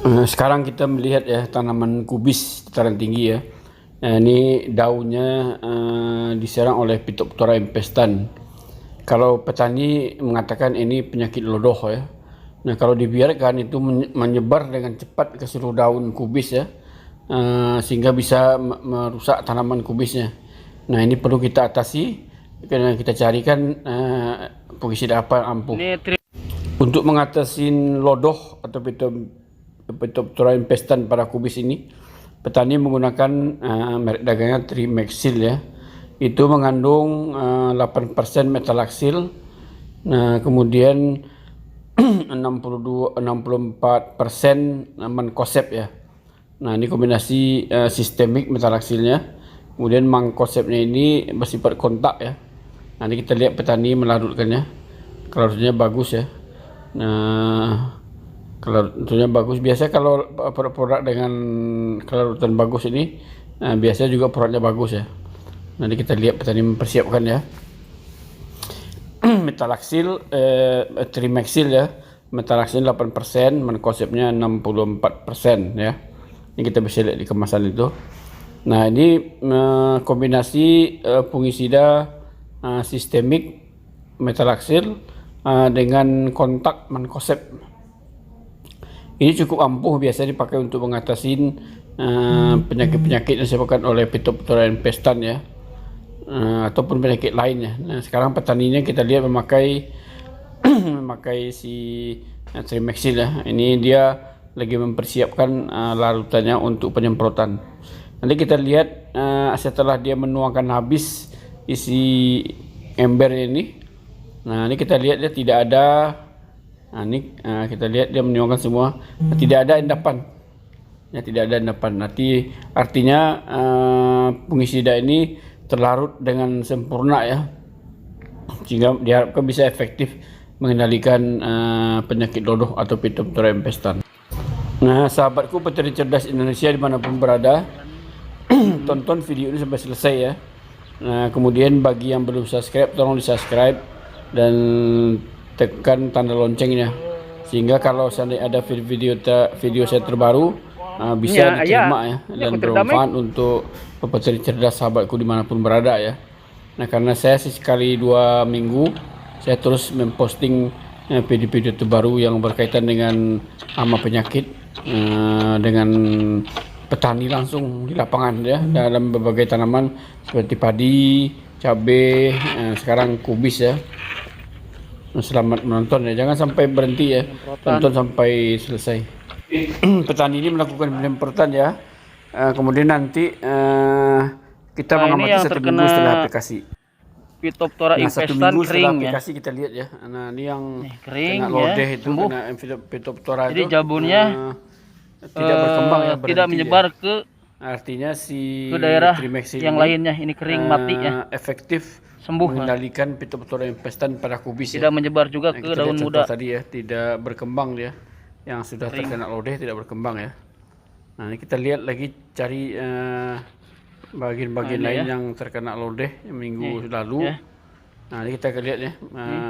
Sekarang kita melihat ya tanaman kubis dataran tinggi ya. Nah, ini daunnya diserang oleh Phytophthora empestan. Kalau petani mengatakan ini penyakit lodoh ya. Nah, kalau dibiarkan itu menyebar dengan cepat ke seluruh daun kubis ya, sehingga bisa merusak tanaman kubisnya. Nah, ini perlu kita atasi karena kita carikan pengisida apa ampuh. Untuk mengatasi lodoh atau Phytophthora empestan pada kubis ini, petani menggunakan merek dagangnya Trimexil ya. Itu mengandung 8% metalaksil. Nah, kemudian 64% mankoseb ya. Nah, ini kombinasi sistemik metalaksilnya. Kemudian mankosebnya ini bersifat kontak ya. Nanti kita lihat petani melarutkannya. Larutnya bagus ya. Nah, larutnya bagus. Biasa kalau produk dengan kelarutan bagus ini, biasanya juga produknya bagus ya. Nanti kita lihat petani mempersiapkan ya. Metalaksil, Trimexil ya. Metalaksil 8%, mankosebnya 64% ya. Ini kita bisa lihat di kemasan itu. Nah, ini kombinasi fungisida sistemik metalaksil dengan kontak mankoseb. Ini cukup ampuh, biasa dipakai untuk mengatasi penyakit-penyakit yang disebabkan oleh Phytophthora empestan ya, ataupun penyakit lainnya. Nah, sekarang petaninya kita lihat memakai si Trimexil ya. Ini dia lagi mempersiapkan larutannya untuk penyemprotan. Nanti kita lihat setelah dia menuangkan habis isi ember ini. Nah, ini kita lihat dia tidak ada. Nah, ini kita lihat dia menuangkan semua. Tidak ada endapan. Ya, tidak ada endapan. Nanti artinya fungisida ini terlarut dengan sempurna ya, sehingga diharapkan bisa efektif mengendalikan penyakit lodoh atau Phytophthora empestan. Nah, sahabatku petani cerdas Indonesia dimanapun berada, tonton video ini sampai selesai ya. Nah, kemudian bagi yang belum subscribe, tolong di subscribe dan tekan tanda loncengnya, sehingga kalau seandainya ada video saya terbaru bisa diterima ya, dan bermanfaat untuk petani cerdas sahabatku dimanapun berada ya. Nah, karena saya sekali 2 minggu saya terus memposting video-video terbaru yang berkaitan dengan hama penyakit dengan petani langsung di lapangan ya, dalam berbagai tanaman seperti padi, cabai, sekarang kubis ya. Selamat menonton ya, jangan sampai berhenti ya, tonton sampai selesai. Petani ini melakukan penyemprotan ya, kemudian nanti kita mengamati 1 minggu setelah aplikasi. Phytophthora empestan kering ya. Kita lihat ya. Nah, ini yang kering kena lodeh ya, itu, kena Phytophthora itu. Jadi jabunnya tidak berkembang ya, tidak menyebar ya. ke Artinya ke daerah Trimexil yang lainnya. Ini kering mati ya. Efektif Sembuh mengendalikan Phytophthora empestan pada kubis tidak ya. menyebar juga ke daun muda. Tadi ya, tidak berkembang dia. Yang sudah terkena lodeh tidak berkembang ya. Nah, ini kita lihat lagi, cari bagian-bagian lain yang terkena lodeh minggu lalu. Nah, ini kita lihat ya,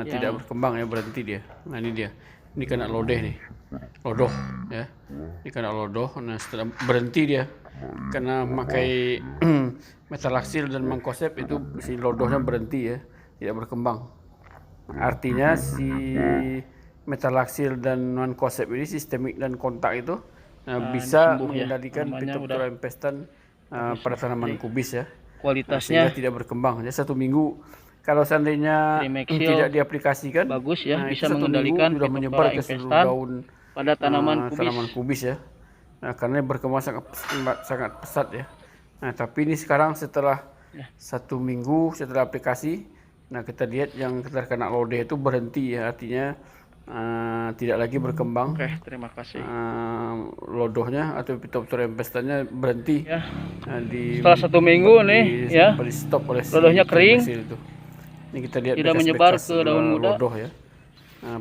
tidak berkembang ya, berhenti dia. Nah, ini dia. Ini kena lodeh nih. Lodoh ya. Ini kena lodoh. Nah, setelah berhenti dia karena memakai metalaksil dan mankoseb, itu si lodohnya berhenti ya, tidak berkembang. Artinya si metalaksil dan mankoseb ini sistemik dan kontak itu bisa mengendalikan Phytophthora empestan pada tanaman kubis ya. Kualitasnya sehingga tidak berkembang ya. 1 minggu kalau seandainya tidak diaplikasikan, bagus ya, bisa 1 mengendalikan sudah menyebar ke seluruh daun pada tanaman kubis ya. Nah, karena berkembang sangat pesat ya. Nah, tapi ini sekarang setelah 1 minggu setelah aplikasi, nah kita lihat yang terkena lodeh itu berhenti ya, artinya tidak lagi berkembang. Oke, terima kasih. Lodohnya atau Phytophthora empestannya berhenti ya. Setelah 1 minggu nih ya, stop oleh lodohnya kering itu. Ini kita lihat tidak menyebar ke daun muda lodoh ya,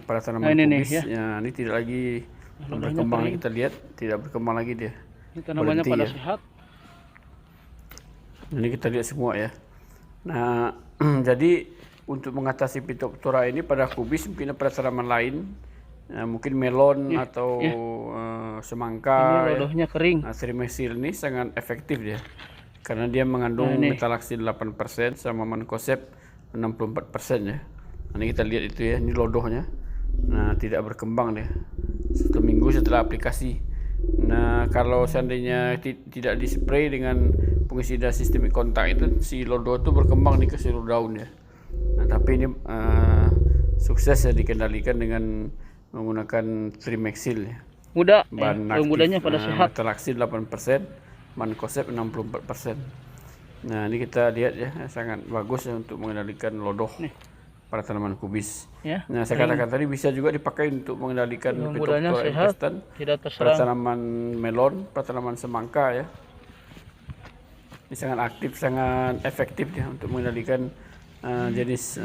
pada tanaman kubis ya. Ini tidak lagi berkembang lagi, kita lihat tidak berkembang lagi dia. Ini tanamannya pada sehat. Ini kita lihat semua ya. Nah, jadi untuk mengatasi Phytophthora ini pada kubis, mungkin pada tanaman lain mungkin melon atau semangka. Ini lodohnya kering. Trimexil ini sangat efektif dia, karena dia mengandung metalaksin 8% sama mankoseb 64% ya. Ini kita lihat itu ya, ini lodohnya. Nah, tidak berkembang dia 1 minggu setelah aplikasi. Nah, kalau seandainya tidak dispray dengan fungisida sistemik kontak itu, si lodoh itu berkembang di ke seluruh daun ya. Nah, tapi ini sukses ya dikendalikan dengan menggunakan Trimexil ya. Muda, Bahan aktif, mudanya pada sehat. metalaksin 8%, mankoseb 64%. Nah, ini kita lihat ya, sangat bagus ya untuk mengendalikan lodoh pada tanaman kubis. Ya. Nah, saya katakan tadi bisa juga dipakai untuk mengendalikan Mudanya Phytophthora sehat, infestan tidak pada terserang. tanaman melon, pada tanaman semangka ya. Ini sangat aktif, sangat efektif ya untuk mengendalikan jenis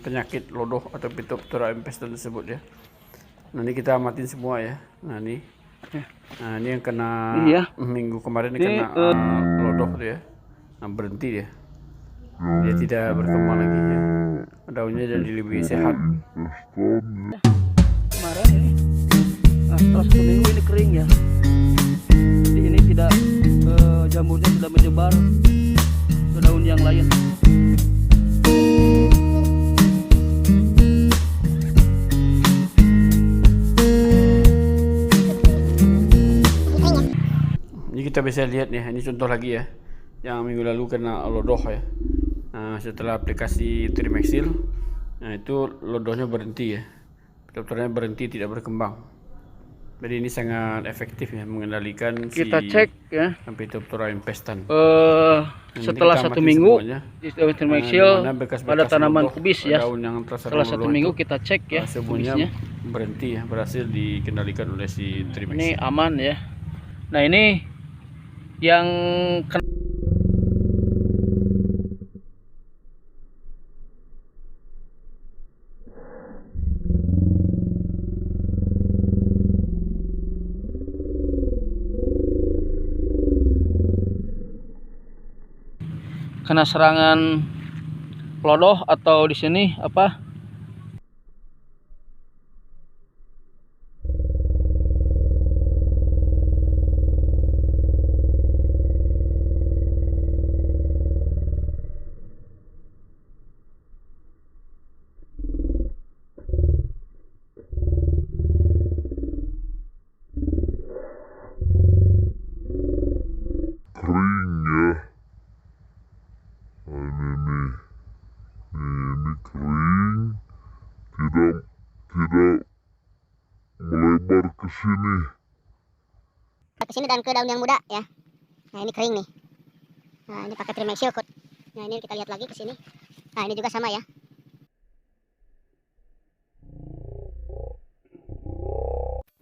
penyakit lodoh atau Phytophthora infestan tersebut ya. Nah, ini kita amatin semua ya. Nah, ini yang kena minggu kemarin ini kena lodoh tuh ya. Nah, berhenti dia. Dia tidak berkembang lagi ya. Daunnya jadi lebih sehat. Kemarin ini setelah 1 minggu ini kering ya. Jadi ini tidak jamurnya sudah menyebar ke daun yang lain. Ini kita bisa lihat nih, ini contoh lagi ya, yang minggu lalu kena lodoh ya. Setelah aplikasi Trimexil, nah itu lodohnya berhenti ya, Phytophthoranya berhenti, tidak berkembang. Jadi ini sangat efektif ya mengendalikan Kita cek ya. Phytophthora infestan. Setelah 1 minggu di Trimexil pada tanaman kubis ya. Setelah 1 minggu kita cek ya semuanya kubisnya. berhenti ya, berhasil dikendalikan oleh si Trimexil. Ini aman ya. Nah, ini yang kena serangan lodoh atau di sini apa? Kering ya. Nah, ini kering, tidak melebar ke sini. Ke sini dan ke daun yang muda ya. Nah, ini kering nih. Nah, ini pakai Trimexil. Nah, ini kita lihat lagi ke sini. Nah, ini juga sama ya.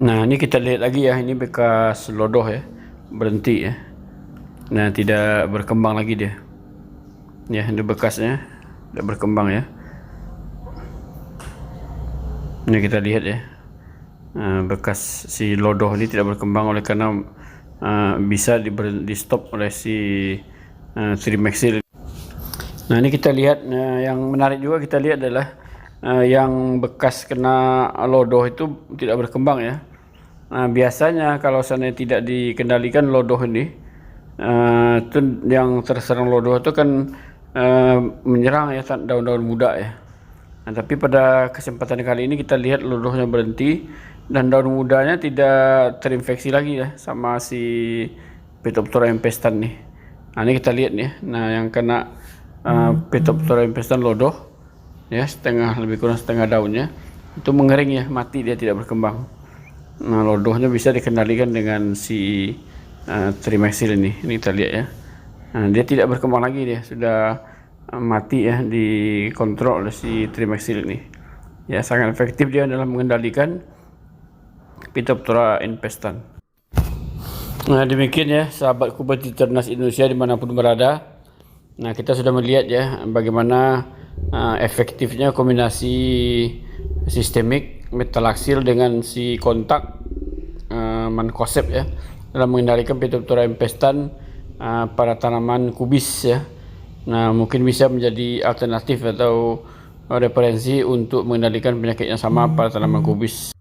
Nah, ini kita lihat lagi ya, ini bekas lodoh ya, berhenti ya. Nah, tidak berkembang lagi dia. Ya, ini bekasnya tidak berkembang ya. Ini kita lihat ya, bekas si lodoh ini tidak berkembang oleh karena bisa di stop oleh si Trimexil. Nah, ini kita lihat yang menarik juga kita lihat adalah yang bekas kena lodoh itu tidak berkembang ya. Biasanya kalau seandainya tidak dikendalikan lodoh ini, itu yang terserang lodoh itu kan menyerang ya daun-daun muda ya. Nah, tapi pada kesempatan kali ini kita lihat lodohnya berhenti dan daun mudanya tidak terinfeksi lagi ya sama si Phytophthora infestan nih. Nah, ini kita lihat nih. Nah, yang kena Phytophthora infestan lodoh ya, lebih kurang setengah daunnya itu mengering ya, mati, dia tidak berkembang. Nah, lodohnya bisa dikendalikan dengan si Trimexil ini kita lihat ya. Nah, dia tidak berkembang lagi, dia sudah mati ya, dikontrol oleh si Trimexil ini ya. Sangat efektif dia dalam mengendalikan Phytophthora infestan. Nah, demikian ya sahabat Kubati Ternas Indonesia dimanapun berada. Nah, kita sudah melihat ya bagaimana efektifnya kombinasi sistemik metalaksil dengan si kontak mankoseb ya dalam mengendalikan Phytophthora infestan pada tanaman kubis ya. Nah, mungkin bisa menjadi alternatif atau referensi untuk mengendalikan penyakit yang sama pada tanaman kubis.